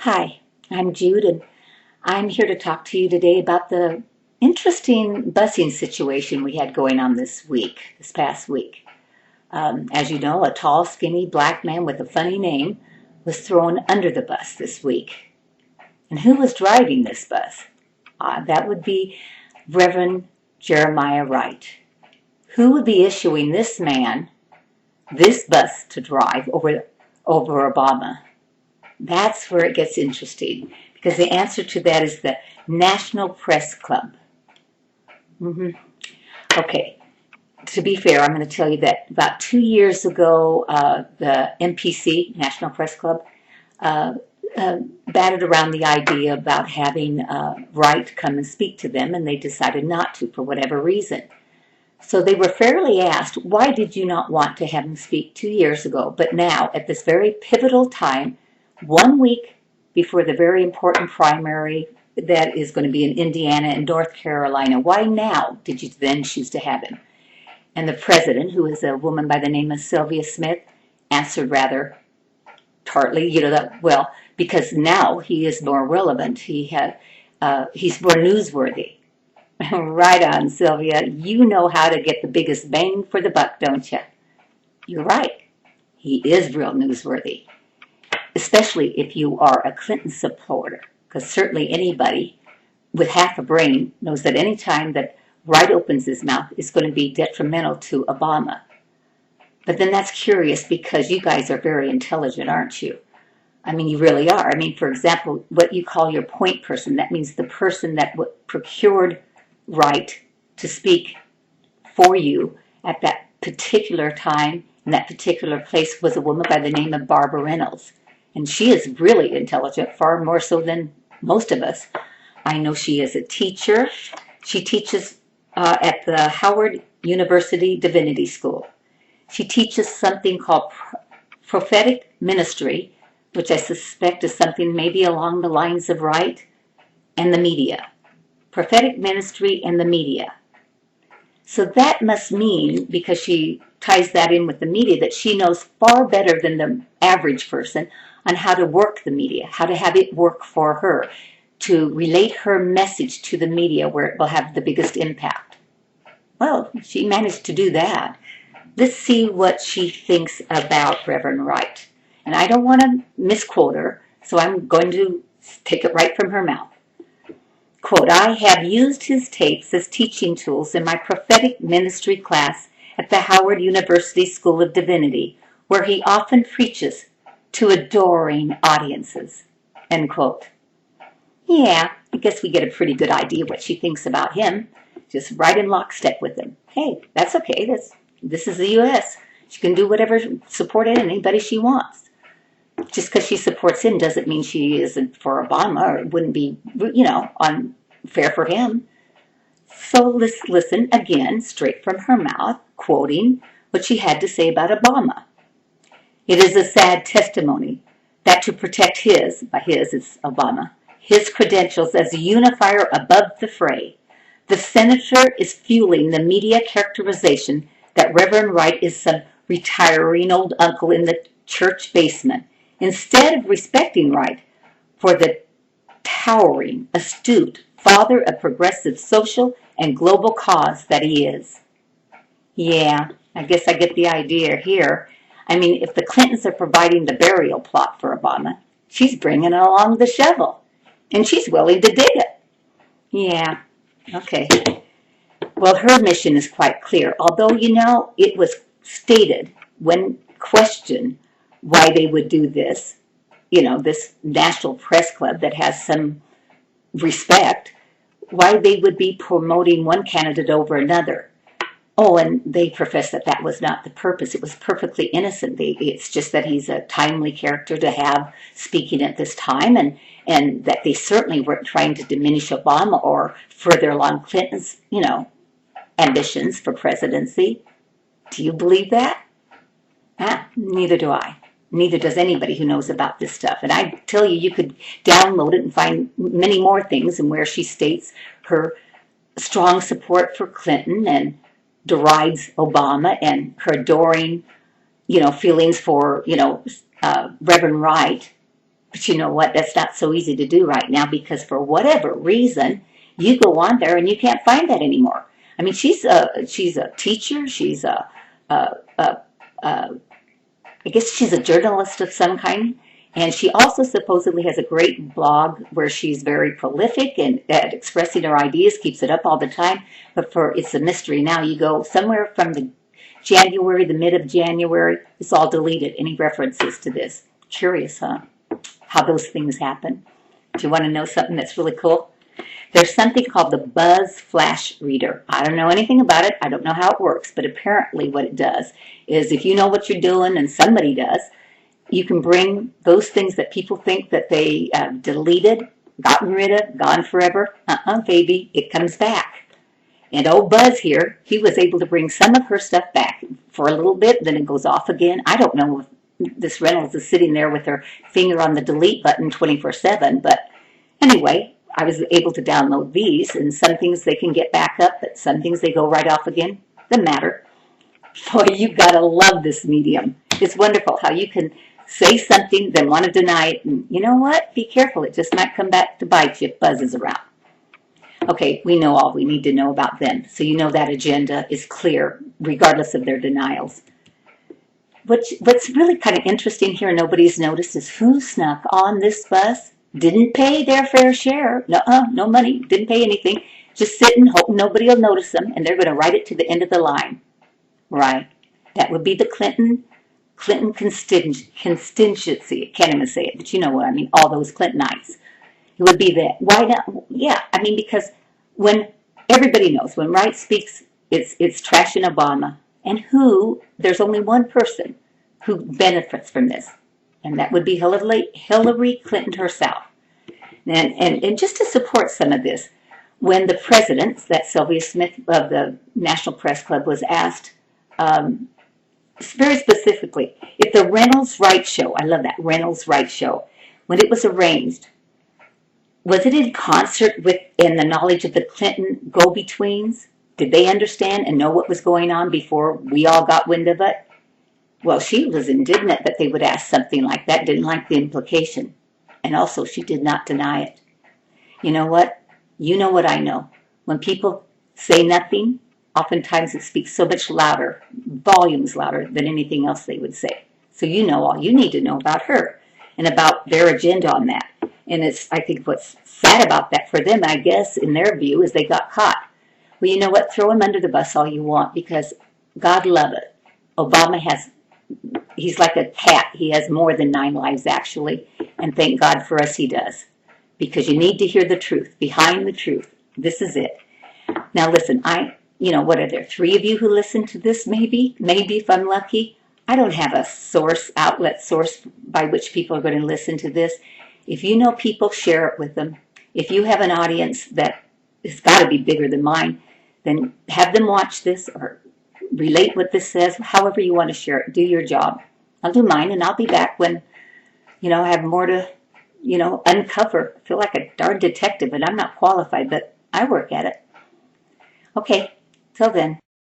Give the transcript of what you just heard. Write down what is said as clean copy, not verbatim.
Hi, I'm Jude, and I'm here to talk to you today about the interesting busing situation we had going on this past week. As you know, a tall, skinny black man with a funny name was thrown under the bus this week. And who was driving this bus? That would be Reverend Jeremiah Wright. Who would be issuing this man this bus to drive over Obama? That's where it gets interesting, because the answer to that is the National Press Club. Okay, to be fair, I'm going to tell you that about 2 years ago, the NPC, National Press Club, uh, batted around the idea about having Wright come and speak to them, and they decided not to for whatever reason. So they were fairly asked, why did you not want to have him speak 2 years ago? But now, at this very pivotal time, 1 week before the very important primary that is going to be in Indiana and North Carolina, why now did you then choose to have him? And the president, who is a woman by the name of Sylvia Smith, answered rather tartly, because now he is more relevant. He's more newsworthy. Right on, Sylvia. You know how to get the biggest bang for the buck, don't you? You're right. He is real newsworthy, especially if you are a Clinton supporter, because certainly anybody with half a brain knows that any time that Wright opens his mouth is going to be detrimental to Obama. But then that's curious, because you guys are very intelligent, aren't you? I mean, you really are. I mean, for example, what you call your point person, that means the person that procured Wright to speak for you at that particular time in that particular place was a woman by the name of Barbara Reynolds. And she is really intelligent, far more so than most of us. I know she is a teacher. She teaches at the Howard University Divinity School. She teaches something called prophetic ministry, which I suspect is something maybe along the lines of Wright, and the media. Prophetic ministry and the media. So that must mean, because she ties that in with the media, that she knows far better than the average person on how to work the media, how to have it work for her, to relate her message to the media where it will have the biggest impact. Well, she managed to do that. Let's see what she thinks about Reverend Wright. And I don't want to misquote her, so I'm going to take it right from her mouth. Quote, I have used his tapes as teaching tools in my prophetic ministry class at the Howard University School of Divinity, where he often preaches to adoring audiences. End quote. Yeah, I guess we get a pretty good idea what she thinks about him, just right in lockstep with him. Hey, that's okay. This is the U.S. She can do whatever, support anybody she wants. Just because she supports him doesn't mean she isn't for Obama, or it wouldn't be, unfair for him. So let's listen again, straight from her mouth, quoting what she had to say about Obama. It is a sad testimony that to protect by his is Obama, his credentials as a unifier above the fray, the senator is fueling the media characterization that Reverend Wright is some retiring old uncle in the church basement, instead of respecting Wright for the towering, astute father of progressive social and global cause that he is. Yeah, I guess I get the idea here. I mean, if the Clintons are providing the burial plot for Obama, she's bringing along the shovel, and she's willing to dig it. Yeah, okay. Well, her mission is quite clear, although, it was stated when questioned why they would do this, this National Press Club that has some respect, why they would be promoting one candidate over another. Oh, and they profess that that was not the purpose. It was perfectly innocent. It's just that he's a timely character to have speaking at this time, and that they certainly weren't trying to diminish Obama or further along Clinton's, ambitions for presidency. Do you believe that? Neither do I. Neither does anybody who knows about this stuff. And I tell you, you could download it and find many more things, and where she states her strong support for Clinton and derides Obama, and her adoring, feelings for, Reverend Wright. But you know what? That's not so easy to do right now because for whatever reason, you go on there and you can't find that anymore. I mean, she's a teacher. She's a I guess she's a journalist of some kind. And she also supposedly has a great blog where she's very prolific and at expressing her ideas, keeps it up all the time. But it's a mystery now. You go somewhere from the mid of January, it's all deleted, any references to this. Curious, huh? How those things happen. Do you want to know something that's really cool? There's something called the Buzz Flash Reader. I don't know anything about it. I don't know how it works, but apparently what it does is if you know what you're doing and somebody does, you can bring those things that people think that they deleted, gotten rid of, gone forever. Baby, it comes back. And old Buzz here, he was able to bring some of her stuff back for a little bit, then it goes off again. I don't know if this Reynolds is sitting there with her finger on the delete button 24/7, but anyway, I was able to download these, and some things they can get back up, but some things they go right off again. Doesn't matter. Boy, you've got to love this medium. It's wonderful how you can say something, then want to deny it, and you know what? Be careful. It just might come back to bite you if Buzz is around. Okay, we know all we need to know about them, so you know that agenda is clear, regardless of their denials. What's really kind of interesting here, nobody's noticed, is who snuck on this bus, didn't pay their fair share, no money, didn't pay anything, just sitting, hoping nobody will notice them, and they're going to write it to the end of the line. Right. That would be the Clinton constituency. I can't even say it, but you know what I mean, all those Clintonites. It would be that. Why not? Yeah, I mean, because when everybody knows, when Wright speaks, it's trashing Obama. And there's only one person who benefits from this, and that would be Hillary Clinton herself. And just to support some of this, when the president, that Sylvia Smith of the National Press Club, was asked very specifically, if the Reynolds-Wright show, I love that, Reynolds-Wright show, when it was arranged, was it in concert with and the knowledge of the Clinton go-betweens? Did they understand and know what was going on before we all got wind of it? Well, she was indignant that they would ask something like that, didn't like the implication. And also, she did not deny it. You know what? You know what I know. When people say nothing, oftentimes it speaks so much louder, volumes louder than anything else they would say. So you know all you need to know about her and about their agenda on that. And I think what's sad about that for them, I guess, in their view, is they got caught. Well, you know what? Throw him under the bus all you want, because God love it. Obama he's like a cat. He has more than 9 lives, actually. And thank God for us he does. Because you need to hear the truth, behind the truth. This is it. Now listen, what are there, 3 of you who listen to this maybe? Maybe if I'm lucky. I don't have a outlet source by which people are going to listen to this. If you know people, share it with them. If you have an audience that has got to be bigger than mine, then have them watch this or relate what this says, however you want to share it. Do your job. I'll do mine, and I'll be back when, I have more to, uncover. I feel like a darn detective, and I'm not qualified, but I work at it. Okay, till then.